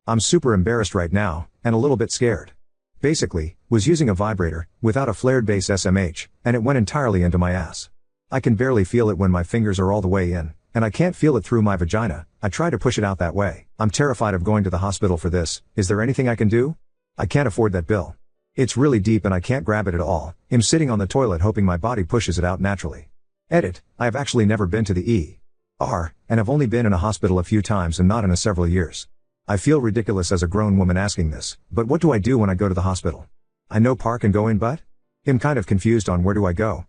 I'm super embarrassed right now, and a little bit scared. Basically, was using a vibrator, without a flared base SMH, and it went entirely into my ass. I can barely feel it when my fingers are all the way in, and I can't feel it through my vagina. I try to push it out that way. I'm terrified of going to the hospital for this. Is there anything I can do? I can't afford that bill. It's really deep and I can't grab it at all. I'm sitting on the toilet hoping my body pushes it out naturally. Edit, I have actually never been to the ER, and have only been in a hospital a few times and not in several years. I feel ridiculous as a grown woman asking this, but what do I do when I go to the hospital? I know park and go in but? I'm kind of confused on where do I go.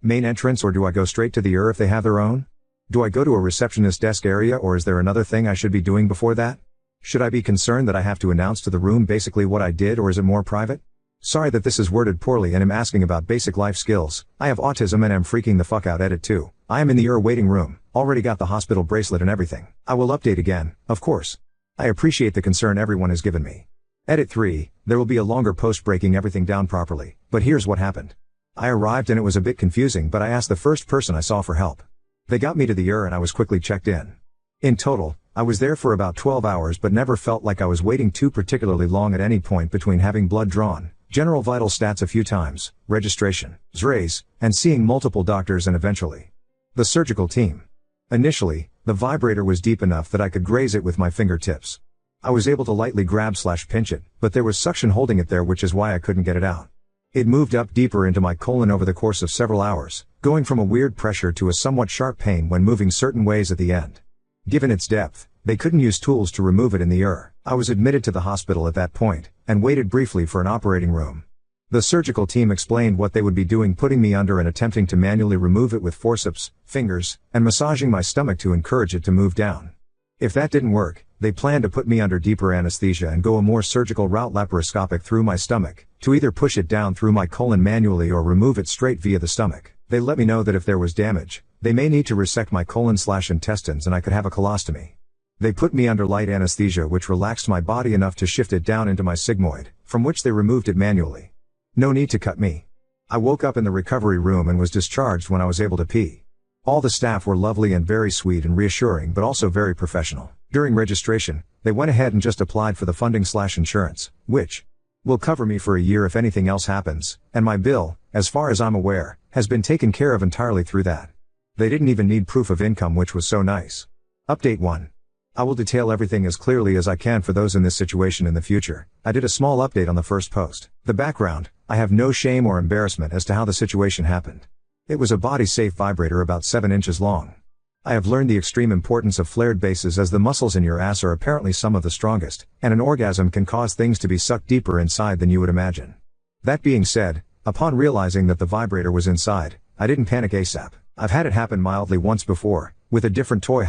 Main entrance, or do I go straight to the ER if they have their own? Do I go to a receptionist desk area, or is there another thing I should be doing before that? Should I be concerned that I have to announce to the room basically what I did, or is it more private? Sorry that this is worded poorly and am asking about basic life skills. I have autism and am freaking the fuck out. Edit 2. I am in the ER waiting room, already got the hospital bracelet and everything. I will update again, of course. I appreciate the concern everyone has given me. Edit 3. There will be a longer post breaking everything down properly, but here's what happened. I arrived and it was a bit confusing, but I asked the first person I saw for help. They got me to the ER and I was quickly checked in. In total, I was there for about 12 hours but never felt like I was waiting too particularly long at any point between having blood drawn, general vital stats a few times, registration, X-rays, and seeing multiple doctors and eventually the surgical team. Initially, the vibrator was deep enough that I could graze it with my fingertips. I was able to lightly grab/pinch it, but there was suction holding it there, which is why I couldn't get it out. It moved up deeper into my colon over the course of several hours, going from a weird pressure to a somewhat sharp pain when moving certain ways at the end. Given its depth, they couldn't use tools to remove it in the ER. I was admitted to the hospital at that point, and waited briefly for an operating room. The surgical team explained what they would be doing, putting me under and attempting to manually remove it with forceps, fingers, and massaging my stomach to encourage it to move down. If that didn't work, they planned to put me under deeper anesthesia and go a more surgical route, laparoscopic, through my stomach, to either push it down through my colon manually or remove it straight via the stomach. They let me know that if there was damage, they may need to resect my colon/intestines and I could have a colostomy. They put me under light anesthesia, which relaxed my body enough to shift it down into my sigmoid, from which they removed it manually. No need to cut me. I woke up in the recovery room and was discharged when I was able to pee. All the staff were lovely and very sweet and reassuring, but also very professional. During registration, they went ahead and just applied for the funding/insurance, which will cover me for a year if anything else happens, and my bill, as far as I'm aware, has been taken care of entirely through that. They didn't even need proof of income, which was so nice. Update 1. I will detail everything as clearly as I can for those in this situation in the future. I did a small update on the first post. The background: I have no shame or embarrassment as to how the situation happened. It was a body-safe vibrator about 7 inches long. I have learned the extreme importance of flared bases, as the muscles in your ass are apparently some of the strongest, and an orgasm can cause things to be sucked deeper inside than you would imagine. That being said, upon realizing that the vibrator was inside, I didn't panic ASAP. I've had it happen mildly once before, with a different toy,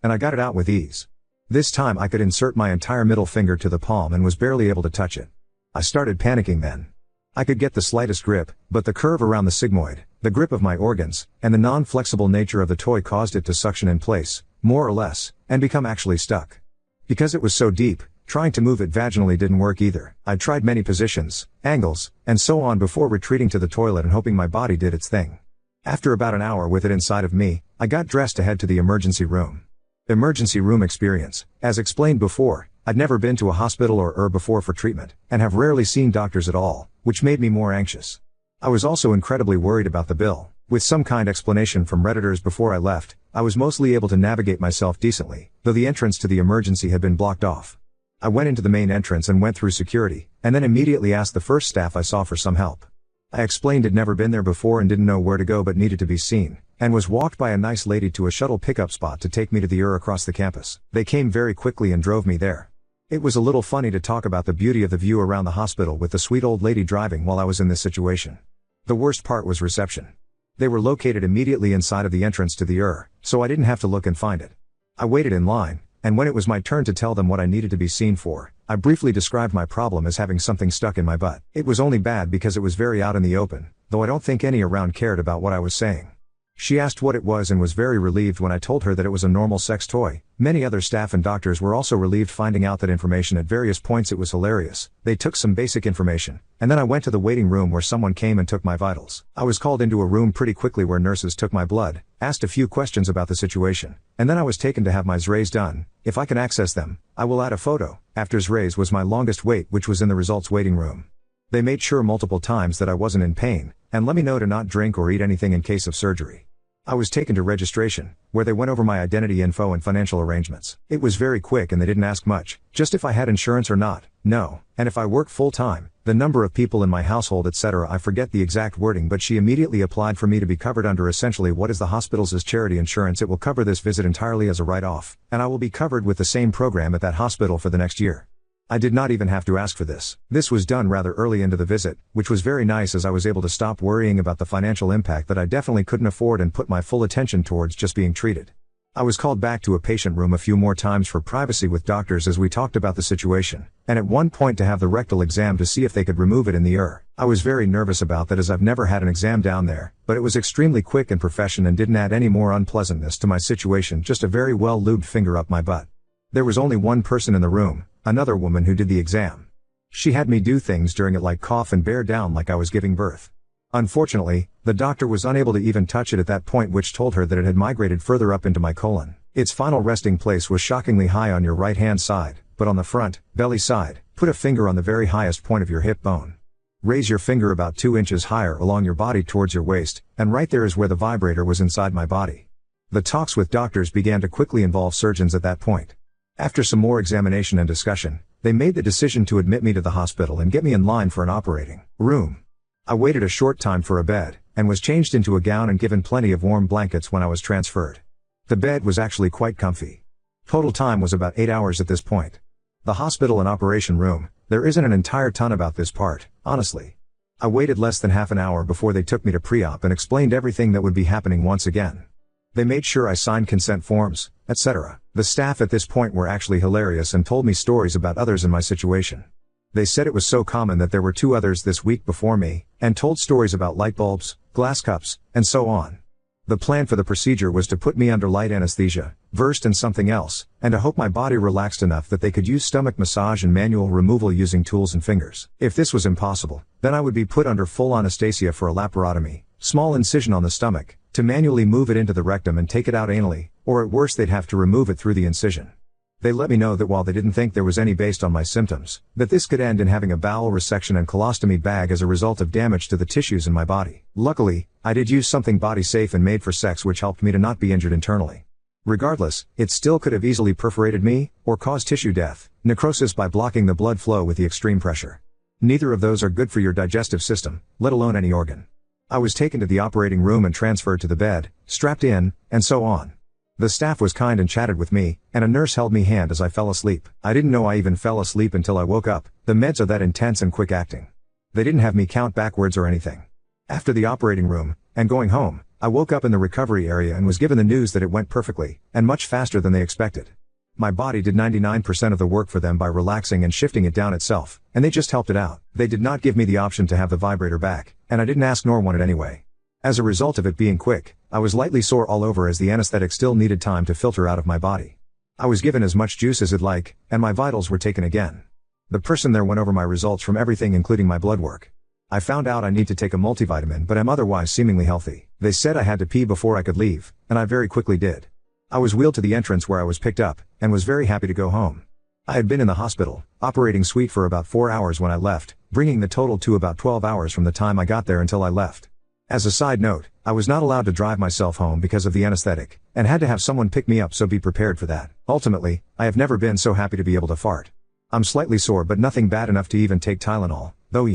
and I got it out with ease. This time I could insert my entire middle finger to the palm and was barely able to touch it. I started panicking then. I could get the slightest grip, but the curve around the sigmoid, the grip of my organs, and the non-flexible nature of the toy caused it to suction in place, more or less, and become actually stuck. Because it was so deep, trying to move it vaginally didn't work either. I tried many positions, angles, and so on before retreating to the toilet and hoping my body did its thing. After about an hour with it inside of me, I got dressed to head to the emergency room. Emergency room experience: as explained before, I'd never been to a hospital or ER before for treatment, and have rarely seen doctors at all, which made me more anxious. I was also incredibly worried about the bill. With some kind explanation from Redditors before I left, I was mostly able to navigate myself decently, though the entrance to the emergency had been blocked off. I went into the main entrance and went through security, and then immediately asked the first staff I saw for some help. I explained I'd never been there before and didn't know where to go but needed to be seen, and was walked by a nice lady to a shuttle pickup spot to take me to the ER across the campus. They came very quickly and drove me there. It was a little funny to talk about the beauty of the view around the hospital with the sweet old lady driving while I was in this situation. The worst part was reception. They were located immediately inside of the entrance to the ER, so I didn't have to look and find it. I waited in line, and when it was my turn to tell them what I needed to be seen for, I briefly described my problem as having something stuck in my butt. It was only bad because it was very out in the open, though I don't think any around cared about what I was saying. She asked what it was and was very relieved when I told her that it was a normal sex toy. Many other staff and doctors were also relieved finding out that information at various points. It was hilarious. They took some basic information, and then I went to the waiting room where someone came and took my vitals. I was called into a room pretty quickly where nurses took my blood, asked a few questions about the situation, and then I was taken to have my X-rays done. If I can access them, I will add a photo. After X-rays was my longest wait, which was in the results waiting room. They made sure multiple times that I wasn't in pain, and let me know to not drink or eat anything in case of surgery. I was taken to registration, where they went over my identity info and financial arrangements. It was very quick and they didn't ask much, just if I had insurance or not, no, and if I work full-time, the number of people in my household etc. I forget the exact wording, but she immediately applied for me to be covered under essentially what is the hospital's charity insurance. It will cover this visit entirely as a write-off, and I will be covered with the same program at that hospital for the next year. I did not even have to ask for this. This was done rather early into the visit, which was very nice as I was able to stop worrying about the financial impact that I definitely couldn't afford and put my full attention towards just being treated. I was called back to a patient room a few more times for privacy with doctors as we talked about the situation, and at one point to have the rectal exam to see if they could remove it in the ER. I was very nervous about that as I've never had an exam down there, but it was extremely quick and professional and didn't add any more unpleasantness to my situation, just a very well lubed finger up my butt. There was only one person in the room, another woman who did the exam. She had me do things during it like cough and bear down like I was giving birth. Unfortunately, the doctor was unable to even touch it at that point, which told her that it had migrated further up into my colon. Its final resting place was shockingly high on your right hand side, but on the front, belly side, put a finger on the very highest point of your hip bone. Raise your finger about 2 inches higher along your body towards your waist, and right there is where the vibrator was inside my body. The talks with doctors began to quickly involve surgeons at that point. After some more examination and discussion, they made the decision to admit me to the hospital and get me in line for an operating room. I waited a short time for a bed, and was changed into a gown and given plenty of warm blankets when I was transferred. The bed was actually quite comfy. Total time was about 8 hours at this point. The hospital and operation room, there isn't an entire ton about this part, honestly. I waited less than half an hour before they took me to pre-op and explained everything that would be happening once again. They made sure I signed consent forms, etc. The staff at this point were actually hilarious and told me stories about others in my situation. They said it was so common that there were 2 others this week before me, and told stories about light bulbs, glass cups, and so on. The plan for the procedure was to put me under light anesthesia, versed in something else, and to hope my body relaxed enough that they could use stomach massage and manual removal using tools and fingers. If this was impossible, then I would be put under full anesthesia for a laparotomy, small incision on the stomach, to manually move it into the rectum and take it out anally, or at worst they'd have to remove it through the incision. They let me know that while they didn't think there was any based on my symptoms, that this could end in having a bowel resection and colostomy bag as a result of damage to the tissues in my body. Luckily, I did use something body safe and made for sex which helped me to not be injured internally. Regardless, it still could have easily perforated me, or caused tissue death, necrosis by blocking the blood flow with the extreme pressure. Neither of those are good for your digestive system, let alone any organ. I was taken to the operating room and transferred to the bed, strapped in, and so on. The staff was kind and chatted with me, and a nurse held me hand as I fell asleep. I didn't know I even fell asleep until I woke up. The meds are that intense and quick acting. They didn't have me count backwards or anything. After the operating room, and going home, I woke up in the recovery area and was given the news that it went perfectly, and much faster than they expected. My body did 99% of the work for them by relaxing and shifting it down itself, and they just helped it out. They did not give me the option to have the vibrator back, and I didn't ask nor want it anyway. As a result of it being quick, I was lightly sore all over as the anesthetic still needed time to filter out of my body. I was given as much juice as I'd like, and my vitals were taken again. The person there went over my results from everything including my blood work. I found out I need to take a multivitamin but am otherwise seemingly healthy. They said I had to pee before I could leave, and I very quickly did. I was wheeled to the entrance where I was picked up, and was very happy to go home. I had been in the hospital, operating suite for about 4 hours when I left, bringing the total to about 12 hours from the time I got there until I left. As a side note, I was not allowed to drive myself home because of the anesthetic, and had to have someone pick me up, so be prepared for that. Ultimately, I have never been so happy to be able to fart. I'm slightly sore but nothing bad enough to even take Tylenol, though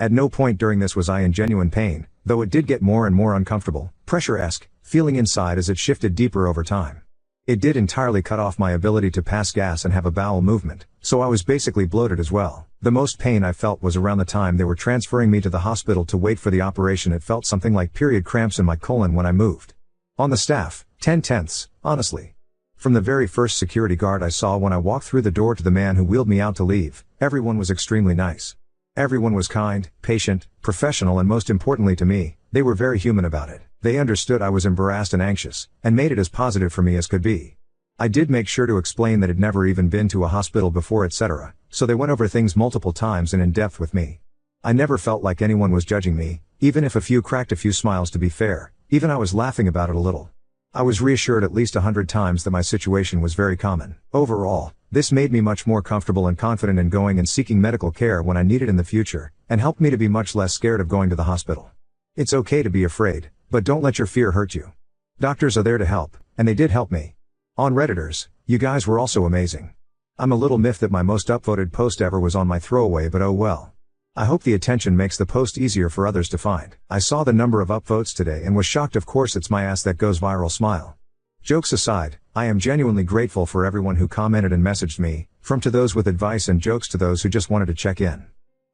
at no point during this was I in genuine pain, though it did get more and more uncomfortable, pressure-esque, feeling inside as it shifted deeper over time. It did entirely cut off my ability to pass gas and have a bowel movement, so I was basically bloated as well. The most pain I felt was around the time they were transferring me to the hospital to wait for the operation. It felt something like period cramps in my colon when I moved. On the staff, 10/10, honestly. From the very first security guard I saw when I walked through the door to the man who wheeled me out to leave, everyone was extremely nice. Everyone was kind, patient, professional, and most importantly to me, they were very human about it. They understood I was embarrassed and anxious, and made it as positive for me as could be. I did make sure to explain that I'd never even been to a hospital before, etc., so they went over things multiple times and in depth with me. I never felt like anyone was judging me, even if a few cracked a few smiles. To be fair, even I was laughing about it a little. I was reassured at least 100 times that my situation was very common. Overall, this made me much more comfortable and confident in going and seeking medical care when I need it in the future, and helped me to be much less scared of going to the hospital. It's okay to be afraid, but don't let your fear hurt you. Doctors are there to help, and they did help me. On Redditors, you guys were also amazing. I'm a little miffed that my most upvoted post ever was on my throwaway, but oh well. I hope the attention makes the post easier for others to find. I saw the number of upvotes today and was shocked. Of course it's my ass that goes viral. Smile. Jokes aside, I am genuinely grateful for everyone who commented and messaged me, from to those with advice and jokes to those who just wanted to check in.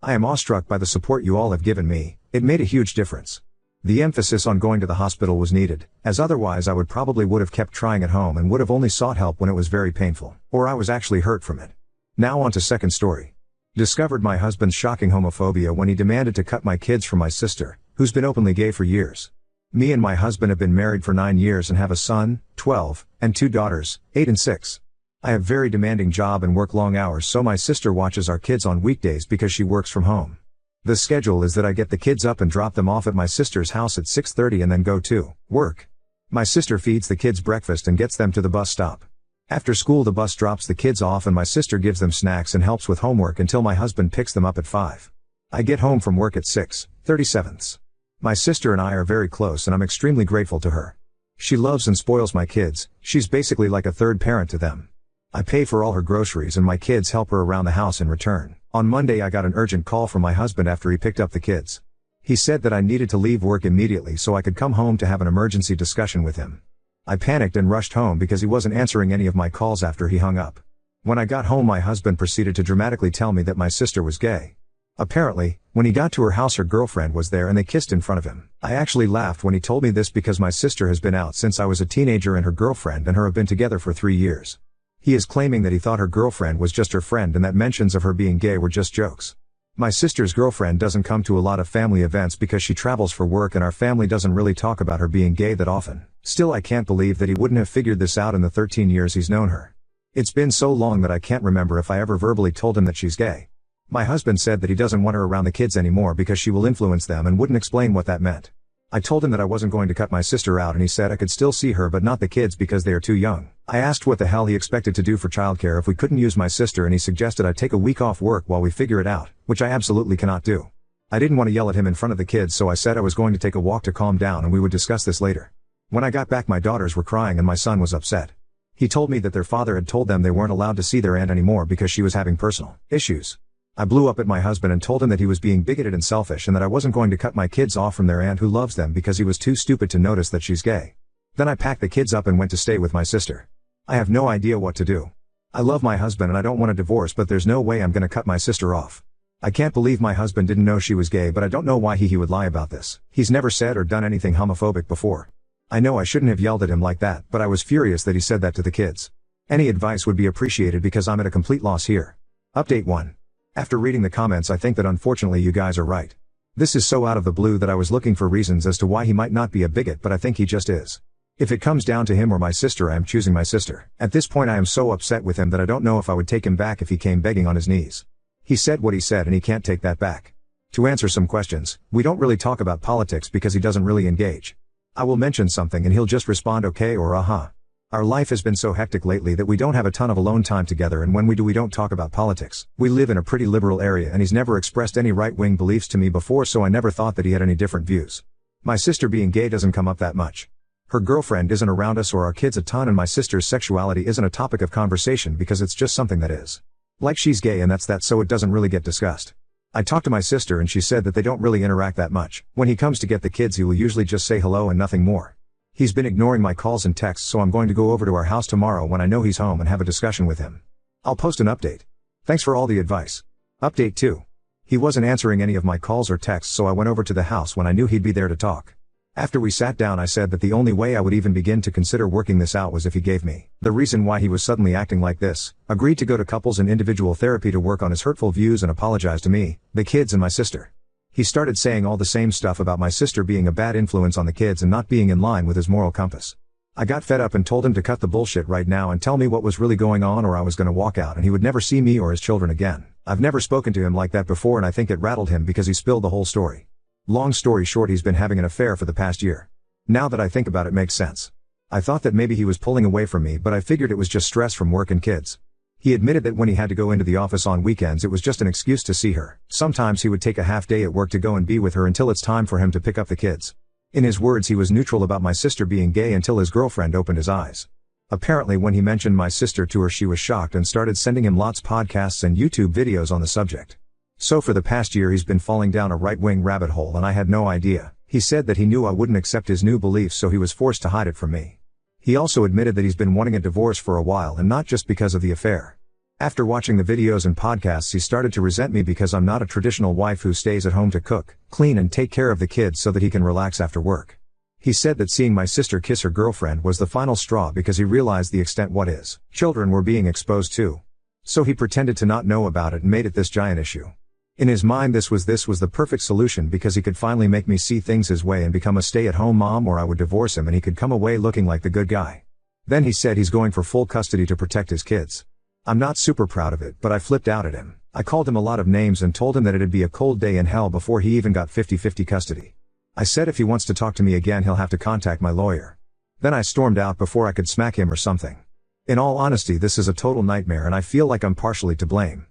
I am awestruck by the support you all have given me. It made a huge difference. The emphasis on going to the hospital was needed, as otherwise I would have kept trying at home and would have only sought help when it was very painful, or I was actually hurt from it. Now on to second story. Discovered my husband's shocking homophobia when he demanded to cut my kids from my sister, who's been openly gay for years. Me and my husband have been married for 9 years and have a son, 12, and 2 daughters, 8 and 6. I have very demanding job and work long hours, so my sister watches our kids on weekdays because she works from home. The schedule is that I get the kids up and drop them off at my sister's house at 6:30 and then go to work. My sister feeds the kids breakfast and gets them to the bus stop. After school the bus drops the kids off and my sister gives them snacks and helps with homework until my husband picks them up at 5. I get home from work at 6:37. My sister and I are very close and I'm extremely grateful to her. She loves and spoils my kids. She's basically like a third parent to them. I pay for all her groceries and my kids help her around the house in return. On Monday I got an urgent call from my husband after he picked up the kids. He said that I needed to leave work immediately so I could come home to have an emergency discussion with him. I panicked and rushed home because he wasn't answering any of my calls after he hung up. When I got home my husband proceeded to dramatically tell me that my sister was gay. Apparently, when he got to her house her girlfriend was there and they kissed in front of him. I actually laughed when he told me this because my sister has been out since I was a teenager and her girlfriend and her have been together for 3 years. He is claiming that he thought her girlfriend was just her friend and that mentions of her being gay were just jokes. My sister's girlfriend doesn't come to a lot of family events because she travels for work and our family doesn't really talk about her being gay that often. Still I can't believe that he wouldn't have figured this out in the 13 years he's known her. It's been so long that I can't remember if I ever verbally told him that she's gay. My husband said that he doesn't want her around the kids anymore because she will influence them and wouldn't explain what that meant. I told him that I wasn't going to cut my sister out and he said I could still see her but not the kids because they are too young. I asked what the hell he expected to do for childcare if we couldn't use my sister and he suggested I take a week off work while we figure it out, which I absolutely cannot do. I didn't want to yell at him in front of the kids so I said I was going to take a walk to calm down and we would discuss this later. When I got back my daughters were crying and my son was upset. He told me that their father had told them they weren't allowed to see their aunt anymore because she was having personal issues. I blew up at my husband and told him that he was being bigoted and selfish and that I wasn't going to cut my kids off from their aunt who loves them because he was too stupid to notice that she's gay. Then I packed the kids up and went to stay with my sister. I have no idea what to do. I love my husband and I don't want a divorce but there's no way I'm gonna cut my sister off. I can't believe my husband didn't know she was gay but I don't know why he would lie about this. He's never said or done anything homophobic before. I know I shouldn't have yelled at him like that but I was furious that he said that to the kids. Any advice would be appreciated because I'm at a complete loss here. Update 1. After reading the comments I think that unfortunately you guys are right. This is so out of the blue that I was looking for reasons as to why he might not be a bigot but I think he just is. If it comes down to him or my sister I am choosing my sister. At this point I am so upset with him that I don't know if I would take him back if he came begging on his knees. He said what he said and he can't take that back. To answer some questions, we don't really talk about politics because he doesn't really engage. I will mention something and he'll just respond okay or uh-huh. Our life has been so hectic lately that we don't have a ton of alone time together and when we do we don't talk about politics. We live in a pretty liberal area and he's never expressed any right-wing beliefs to me before so I never thought that he had any different views. My sister being gay doesn't come up that much. Her girlfriend isn't around us or our kids a ton and my sister's sexuality isn't a topic of conversation because it's just something that is. Like she's gay and that's that so it doesn't really get discussed. I talked to my sister and she said that they don't really interact that much. When he comes to get the kids he will usually just say hello and nothing more. He's been ignoring my calls and texts so I'm going to go over to our house tomorrow when I know he's home and have a discussion with him. I'll post an update. Thanks for all the advice. Update 2. He wasn't answering any of my calls or texts so I went over to the house when I knew he'd be there to talk. After we sat down I said that the only way I would even begin to consider working this out was if he gave me the reason why he was suddenly acting like this, agreed to go to couples and individual therapy to work on his hurtful views and apologize to me, the kids and my sister. He started saying all the same stuff about my sister being a bad influence on the kids and not being in line with his moral compass. I got fed up and told him to cut the bullshit right now and tell me what was really going on, or I was gonna walk out and he would never see me or his children again. I've never spoken to him like that before, and I think it rattled him because he spilled the whole story. Long story short, he's been having an affair for the past year. Now that I think about it, makes sense. I thought that maybe he was pulling away from me, but I figured it was just stress from work and kids. He admitted that when he had to go into the office on weekends, it was just an excuse to see her. Sometimes he would take a half day at work to go and be with her until it's time for him to pick up the kids. In his words, he was neutral about my sister being gay until his girlfriend opened his eyes. Apparently when he mentioned my sister to her, she was shocked and started sending him lots of podcasts and YouTube videos on the subject. So for the past year he's been falling down a right-wing rabbit hole and I had no idea. He said that he knew I wouldn't accept his new beliefs, so he was forced to hide it from me. He also admitted that he's been wanting a divorce for a while, and not just because of the affair. After watching the videos and podcasts, he started to resent me because I'm not a traditional wife who stays at home to cook, clean and take care of the kids so that he can relax after work. He said that seeing my sister kiss her girlfriend was the final straw because he realized the extent what his children were being exposed to. So he pretended to not know about it and made it this giant issue. In his mind, this was the perfect solution because he could finally make me see things his way and become a stay-at-home mom, or I would divorce him and he could come away looking like the good guy. Then he said he's going for full custody to protect his kids. I'm not super proud of it, but I flipped out at him. I called him a lot of names and told him that it'd be a cold day in hell before he even got 50-50 custody. I said if he wants to talk to me again, he'll have to contact my lawyer. Then I stormed out before I could smack him or something. In all honesty, this is a total nightmare and I feel like I'm partially to blame.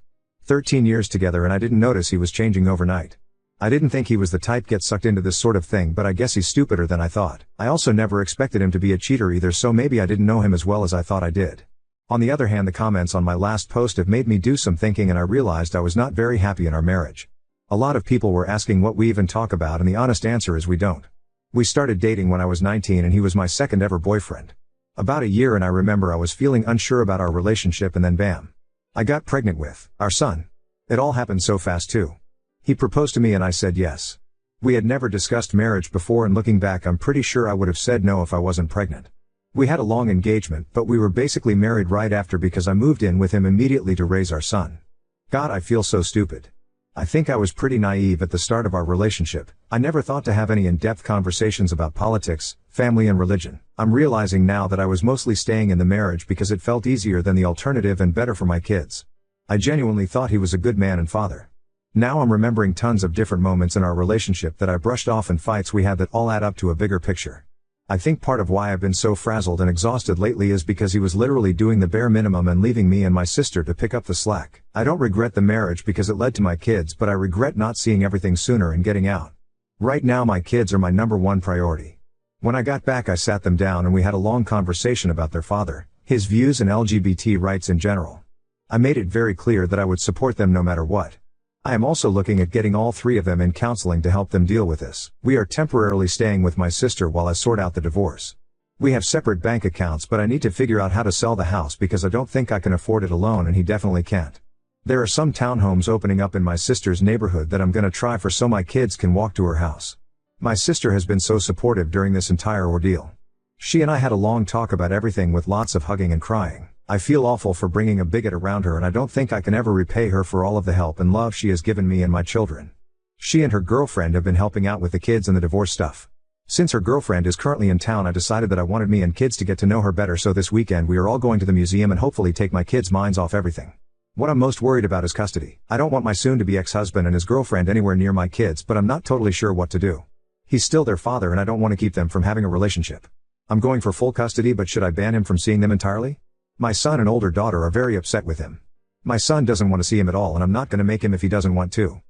13 years together and I didn't notice he was changing overnight. I didn't think he was the type get sucked into this sort of thing, but I guess he's stupider than I thought. I also never expected him to be a cheater either, so maybe I didn't know him as well as I thought I did. On the other hand, the comments on my last post have made me do some thinking, and I realized I was not very happy in our marriage. A lot of people were asking what we even talk about, and the honest answer is we don't. We started dating when I was 19 and he was my second ever boyfriend. About a year and I remember I was feeling unsure about our relationship, and then bam. I got pregnant with our son. It all happened so fast too. He proposed to me and I said yes. We had never discussed marriage before, and looking back I'm pretty sure I would have said no if I wasn't pregnant. We had a long engagement, but we were basically married right after because I moved in with him immediately to raise our son. God, I feel so stupid. I think I was pretty naive at the start of our relationship. I never thought to have any in-depth conversations about politics, family and religion. I'm realizing now that I was mostly staying in the marriage because it felt easier than the alternative and better for my kids. I genuinely thought he was a good man and father. Now I'm remembering tons of different moments in our relationship that I brushed off and fights we had that all add up to a bigger picture. I think part of why I've been so frazzled and exhausted lately is because he was literally doing the bare minimum and leaving me and my sister to pick up the slack. I don't regret the marriage because it led to my kids, but I regret not seeing everything sooner and getting out. Right now my kids are my #1 priority. When I got back I sat them down and we had a long conversation about their father, his views and LGBT rights in general. I made it very clear that I would support them no matter what. I am also looking at getting all 3 of them in counseling to help them deal with this. We are temporarily staying with my sister while I sort out the divorce. We have separate bank accounts, but I need to figure out how to sell the house because I don't think I can afford it alone and he definitely can't. There are some townhomes opening up in my sister's neighborhood that I'm gonna try for so my kids can walk to her house. My sister has been so supportive during this entire ordeal. She and I had a long talk about everything with lots of hugging and crying. I feel awful for bringing a bigot around her and I don't think I can ever repay her for all of the help and love she has given me and my children. She and her girlfriend have been helping out with the kids and the divorce stuff. Since her girlfriend is currently in town, I decided that I wanted me and kids to get to know her better, so this weekend we are all going to the museum and hopefully take my kids' minds off everything. What I'm most worried about is custody. I don't want my soon-to-be ex-husband and his girlfriend anywhere near my kids, but I'm not totally sure what to do. He's still their father and I don't want to keep them from having a relationship. I'm going for full custody, but should I ban him from seeing them entirely? My son and older daughter are very upset with him. My son doesn't want to see him at all and I'm not going to make him if he doesn't want to.